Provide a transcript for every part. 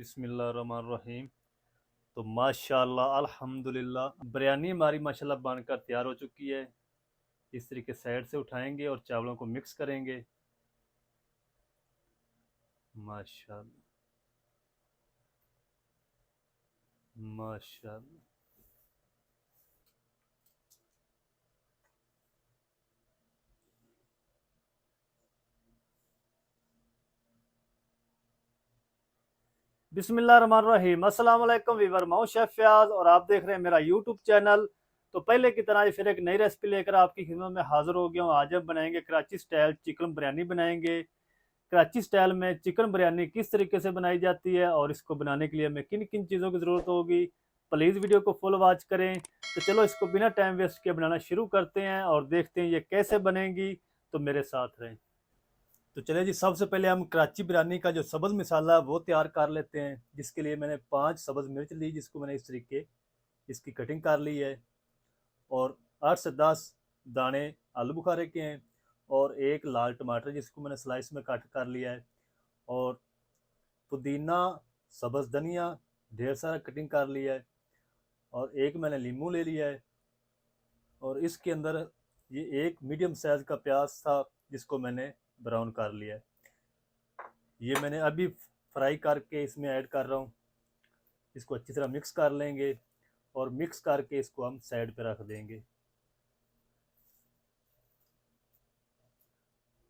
बिस्मिल्लाहिर्रहमानिर्रहीम। तो माशाल्लाह अल्हम्दुलिल्लाह बिरयानी हमारी माशाल्लाह बनकर तैयार हो चुकी है। इस तरीके साइड से उठाएंगे और चावलों को मिक्स करेंगे। माशाल्लाह माशाल्लाह। बिस्मिल्लाहिर्रहमानिर्रहीम। अस्सलाम वालेकुम वीवर, मैं हूं शेफ फयाज और आप देख रहे हैं मेरा यूट्यूब चैनल। तो पहले की तरह फिर एक नई रेसिपी लेकर आपकी खिदमत में हाजिर हो गया हूं। आज हम बनाएंगे कराची स्टाइल चिकन बिरयानी बनाएंगे। कराची स्टाइल में चिकन बिरयानी किस तरीके से बनाई जाती है और इसको बनाने के लिए हमें किन किन चीज़ों की ज़रूरत होगी, प्लीज़ वीडियो को फुल वॉच करें। तो चलो इसको बिना टाइम वेस्ट किए बनाना शुरू करते हैं और देखते हैं ये कैसे बनेगी। तो मेरे साथ रहें। तो चलिए जी, सबसे पहले हम कराची बिरयानी का जो सब्ज़ मिसाला है वो तैयार कर लेते हैं। जिसके लिए मैंने 5 सब्ज़ मिर्च ली, जिसको मैंने इस तरीके इसकी कटिंग कर ली है। और 8 से 10 दाने आलू बुखारे के हैं। और एक लाल टमाटर जिसको मैंने स्लाइस में कट कर लिया है। और पुदीना, सब्ज़ धनिया ढेर सारा कटिंग कर लिया है। और एक मैंने लीमू ले लिया है। और इसके अंदर ये एक मीडियम साइज़ का प्याज था जिसको मैंने ब्राउन कर लिया है। ये मैंने अभी फ्राई करके इसमें ऐड कर रहा हूँ। इसको अच्छी तरह मिक्स कर लेंगे और मिक्स करके इसको हम साइड पे रख देंगे।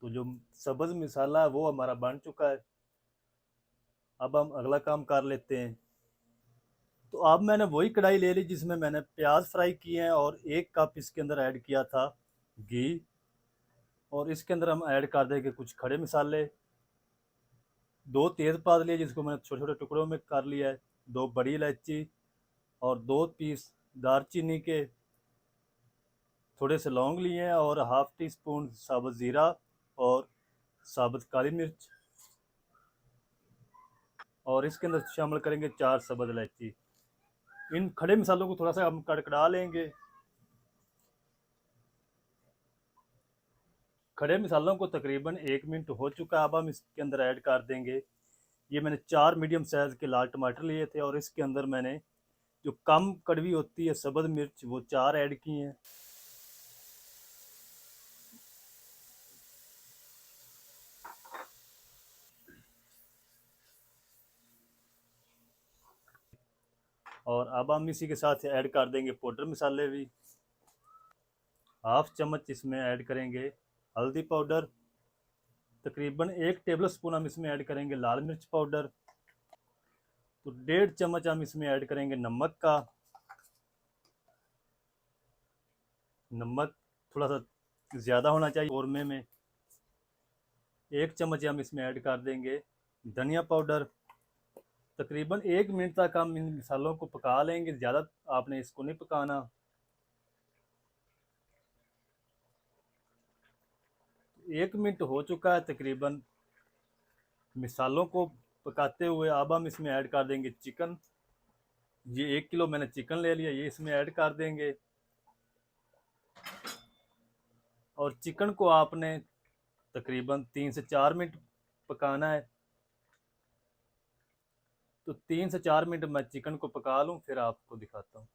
तो जो सब्ज़ मिसाला है वो हमारा बन चुका है। अब हम अगला काम कर लेते हैं। तो अब मैंने वही कढ़ाई ले ली जिसमें मैंने प्याज फ्राई किए हैं और 1 कप इसके अंदर ऐड किया था घी। और इसके अंदर हम ऐड कर देंगे कुछ खड़े मसाले, 2 तेज़पात लिए जिसको मैंने छोटे छोटे टुकड़ों में कर लिया है, 2 बड़ी इलायची और 2 पीस दालचीनी के, थोड़े से लौंग लिए हैं और हाफ टी स्पून साबुत ज़ीरा और साबुत काली मिर्च। और इसके अंदर शामिल करेंगे 4 सब्ज़ इलायची। इन खड़े मसालों को थोड़ा सा हम कड़कड़ा लेंगे। खड़े मसालों को तकरीबन 1 मिनट हो चुका है। अब हम इसके अंदर ऐड कर देंगे, ये मैंने 4 मीडियम साइज़ के लाल टमाटर लिए थे और इसके अंदर मैंने जो कम कड़वी होती है सब्ज़ मिर्च वो 4 ऐड की हैं। और अब हम इसी के साथ ऐड कर देंगे पाउडर मसाले भी। हाफ चम्मच इसमें ऐड करेंगे हल्दी पाउडर। तकरीबन 1 टेबल स्पून हम इसमें ऐड करेंगे लाल मिर्च पाउडर। तो 1.5 चम्मच हम इसमें ऐड करेंगे नमक का। नमक थोड़ा सा ज़्यादा होना चाहिए कौरमे में। 1 चम्मच हम इसमें ऐड कर देंगे धनिया पाउडर। तकरीबन 1 मिनट तक हम इन मसालों को पका लेंगे, ज़्यादा आपने इसको नहीं पकाना। 1 मिनट हो चुका है तकरीबन मिसालों को पकाते हुए। अब हम इसमें ऐड कर देंगे चिकन। ये 1 किलो मैंने चिकन ले लिया, ये इसमें ऐड कर देंगे। और चिकन को आपने तकरीबन 3 से 4 मिनट पकाना है। तो 3 से 4 मिनट मैं चिकन को पका लूँ फिर आपको दिखाता हूँ।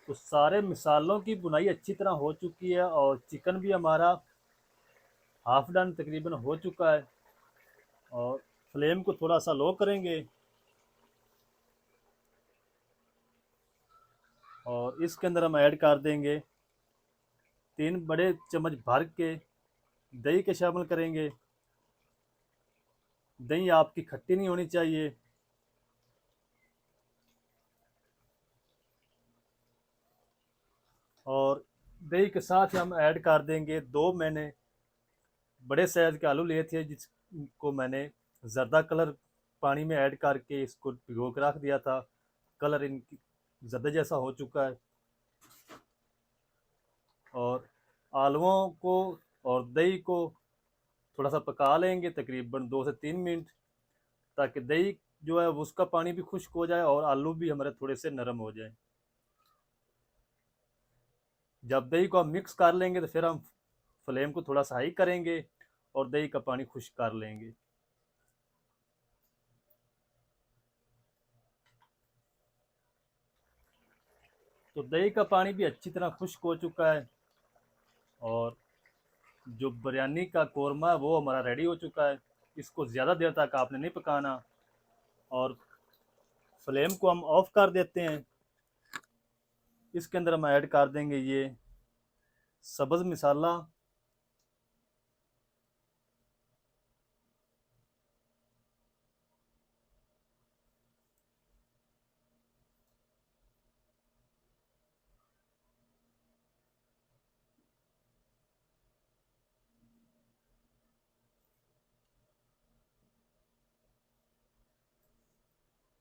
तो सारे मिसालों की बुनाई अच्छी तरह हो चुकी है और चिकन भी हमारा हाफ डन तकरीबन हो चुका है। और फ्लेम को थोड़ा सा लो करेंगे और इसके अंदर हम ऐड कर देंगे 3 बड़े चम्मच भर के दही के शामिल करेंगे। दही आपकी खट्टी नहीं होनी चाहिए। और दही के साथ हम ऐड कर देंगे 2 मैंने बड़े साइज़ के आलू लिए थे जिसको मैंने ज़र्दा कलर पानी में ऐड करके इसको भिगो के रख दिया था। कलर इनकी ज़र्दा जैसा हो चुका है। और आलूओं को और दही को थोड़ा सा पका लेंगे तकरीबन 2 से 3 मिनट, ताकि दही जो है उसका पानी भी खुश्क हो जाए और आलू भी हमारे थोड़े से नरम हो जाए। जब दही को हम मिक्स कर लेंगे तो फिर हम फ्लेम को थोड़ा सा हाई करेंगे और दही का पानी खुश्क कर लेंगे। तो दही का पानी भी अच्छी तरह खुश्क हो चुका है और जो बिरयानी का कोरमा है वो हमारा रेडी हो चुका है। इसको ज़्यादा देर तक आपने नहीं पकाना और फ्लेम को हम ऑफ कर देते हैं। इसके अंदर हम ऐड कर देंगे ये सब्ज़ मसाला,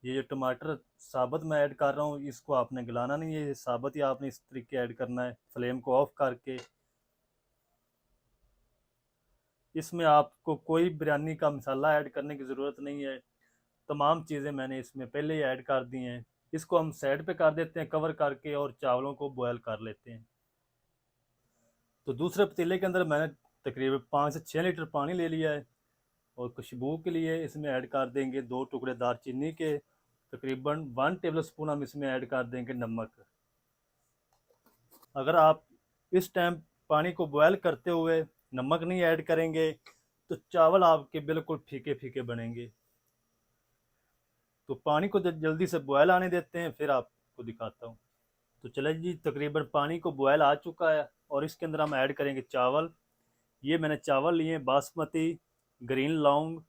ये जो टमाटर साबुत मैं ऐड कर रहा हूँ इसको आपने गलाना नहीं है, ये साबुत ही आपने इस तरीके ऐड करना है फ्लेम को ऑफ करके। इसमें आपको कोई बिरयानी का मसाला ऐड करने की ज़रूरत नहीं है, तमाम चीज़ें मैंने इसमें पहले ही ऐड कर दी हैं। इसको हम साइड पे कर देते हैं कवर करके और चावलों को बॉयल कर लेते हैं। तो दूसरे पतीले के अंदर मैंने तकरीबन 5 से 6 लीटर पानी ले लिया है और खुशबू के लिए इसमें ऐड कर देंगे 2 टुकड़े दालचीनी के, तकरीबन 1 टेबल स्पून हम इसमें ऐड कर देंगे नमक। अगर आप इस टाइम पानी को बॉयल करते हुए नमक नहीं ऐड करेंगे तो चावल आपके बिल्कुल फीके फीके बनेंगे। तो पानी को जल्दी से बॉयल आने देते हैं, फिर आपको दिखाता हूँ। तो चले जी, तकरीबन पानी को बॉयल आ चुका है और इसके अंदर हम ऐड करेंगे चावल। ये मैंने चावल लिए बासमती ग्रीन लौंग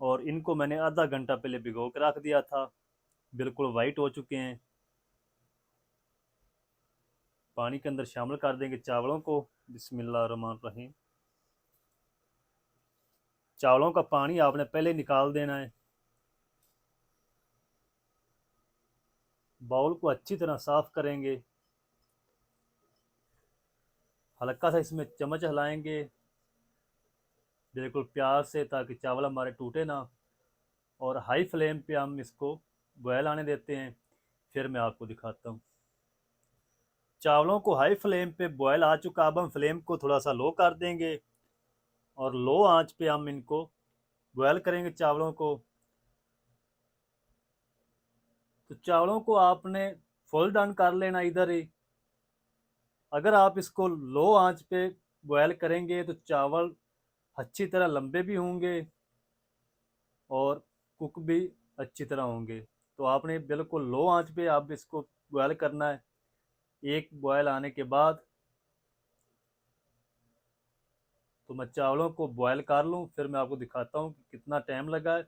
और इनको मैंने आधा घंटा पहले भिगो के रख दिया था, बिल्कुल वाइट हो चुके हैं। पानी के अंदर शामिल कर देंगे चावलों को। बिस्मिल्लाहिर्रहमानिर्रहीम। चावलों का पानी आपने पहले निकाल देना है। बाउल को अच्छी तरह साफ करेंगे, हल्का सा इसमें चम्मच हिलाएंगे बिल्कुल प्यार से ताकि चावल हमारे टूटे ना, और हाई फ्लेम पे हम इसको बॉयल आने देते हैं। फिर मैं आपको दिखाता हूँ। चावलों को हाई फ्लेम पे बॉयल आ चुका, अब हम फ्लेम को थोड़ा सा लो कर देंगे और लो आंच पे हम इनको बॉयल करेंगे चावलों को। तो चावलों को आपने फुल डन कर लेना इधर ही। अगर आप इसको लो आंच पे बॉयल करेंगे तो चावल अच्छी तरह लंबे भी होंगे और कुक भी अच्छी तरह होंगे। तो आपने बिल्कुल लो आंच पे आप इसको बॉयल करना है। एक बॉयल आने के बाद तो मैं चावलों को बॉयल कर लूँ, फिर मैं आपको दिखाता हूँ कि कितना टाइम लगा है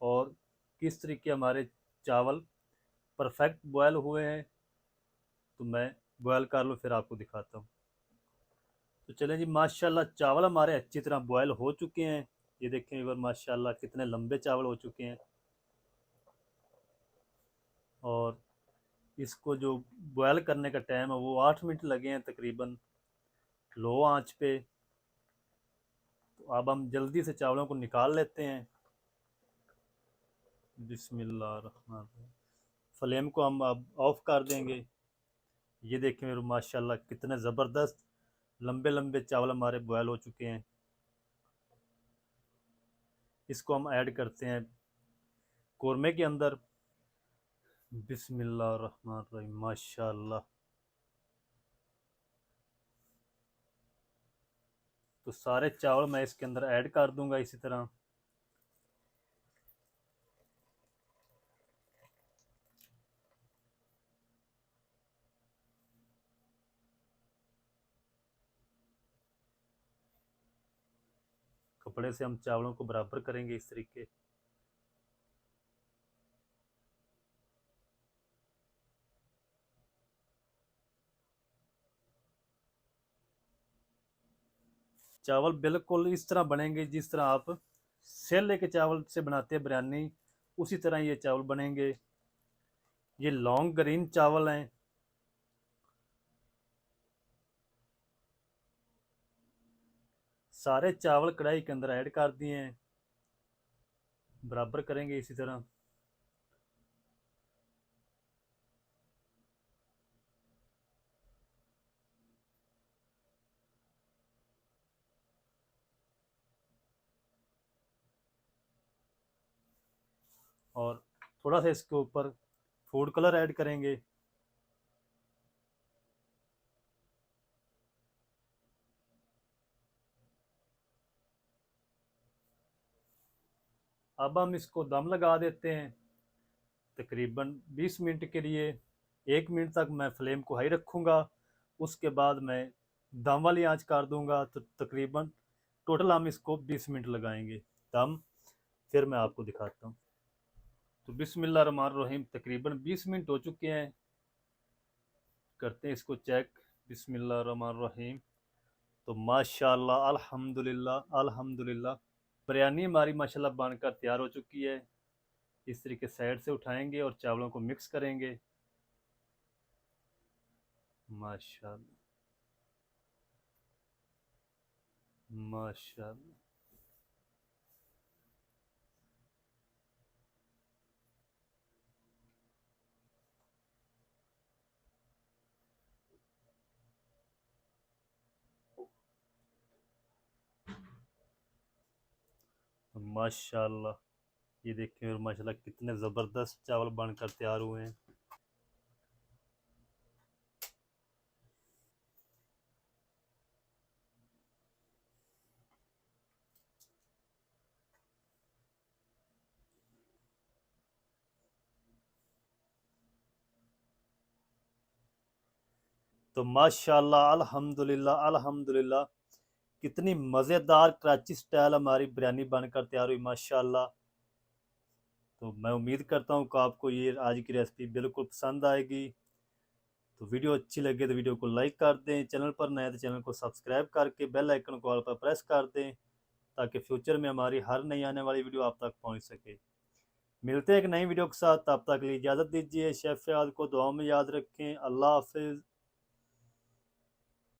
और किस तरीके हमारे चावल परफेक्ट बॉयल हुए हैं। तो मैं बॉयल कर लूँ फिर आपको दिखाता हूँ। तो चलें जी, माशाल्लाह चावल हमारे अच्छी तरह बॉयल हो चुके हैं। ये देखें एक बार माशाल्लाह कितने लंबे चावल हो चुके हैं। और इसको जो बॉयल करने का टाइम है वो 8 मिनट लगे हैं तकरीबन लो आंच पे। तो अब हम जल्दी से चावलों को निकाल लेते हैं। बिस्मिल्लाह। फ्लेम को हम अब ऑफ कर देंगे। ये देखें मेरे माशाल्लाह कितने ज़बरदस्त लंबे लंबे चावल हमारे बॉयल हो चुके हैं। इसको हम ऐड करते हैं कोरमे के अंदर। बिस्मिल्लाहिर्रहमानिर्रहीम। माशाल्लाह। तो सारे चावल मैं इसके अंदर ऐड कर दूंगा इसी तरह। कपड़े से हम चावलों को बराबर करेंगे इस तरीके। चावल बिल्कुल इस तरह बनेंगे जिस तरह आप सेले के चावल से बनाते हैं बिरयानी, उसी तरह ये चावल बनेंगे। ये लॉन्ग ग्रीन चावल हैं। सारे चावल कढ़ाई के अंदर ऐड कर दिए हैं, बराबर करेंगे इसी तरह। और थोड़ा सा इसके ऊपर फूड कलर ऐड करेंगे। अब हम इसको दम लगा देते हैं तकरीबन 20 मिनट के लिए। 1 मिनट तक मैं फ्लेम को हाई रखूँगा, उसके बाद मैं दम वाली आंच कर दूंगा। तो तकरीबन टोटल हम इसको 20 मिनट लगाएंगे दम। फिर मैं आपको दिखाता हूँ। तो बिस्मिल्लाहिर्रहमानिर्रहीम, तकरीबन 20 मिनट हो चुके हैं। करते हैं इसको चेक। बिस्मिल्लाहिर्रहमानिर्रहीम। तो माशाल्लाह, अल्हम्दुलिल्लाह अल्हम्दुलिल्लाह, बिरयानी हमारी माशाल्लाह बनकर तैयार हो चुकी है। इस तरीके साइड से उठाएंगे और चावलों को मिक्स करेंगे। माशाल्लाह माशाल्लाह। माशाल्लाह, ये देखिए और माशाल्लाह कितने ज़बरदस्त चावल बनकर तैयार हुए हैं। तो माशाल्लाह अल्हम्दुलिल्लाह अल्हम्दुलिल्लाह, कितनी मज़ेदार कराची स्टाइल हमारी बिरयानी बनकर तैयार हुई माशाल्लाह। तो मैं उम्मीद करता हूँ कि आपको ये आज की रेसिपी बिल्कुल पसंद आएगी। तो वीडियो अच्छी लगे तो वीडियो को लाइक कर दें, चैनल पर नए तो चैनल को सब्सक्राइब करके बेल आइकन को ऑल पर प्रेस कर दें, ताकि फ्यूचर में हमारी हर नई आने वाली वीडियो आप तक पहुँच सके। मिलते हैं एक नई वीडियो के साथ, तब तक के लिए इजाज़त दीजिए। शेफ़ फ़याद को दुआ में याद रखें। अल्लाह हाफ़िज़।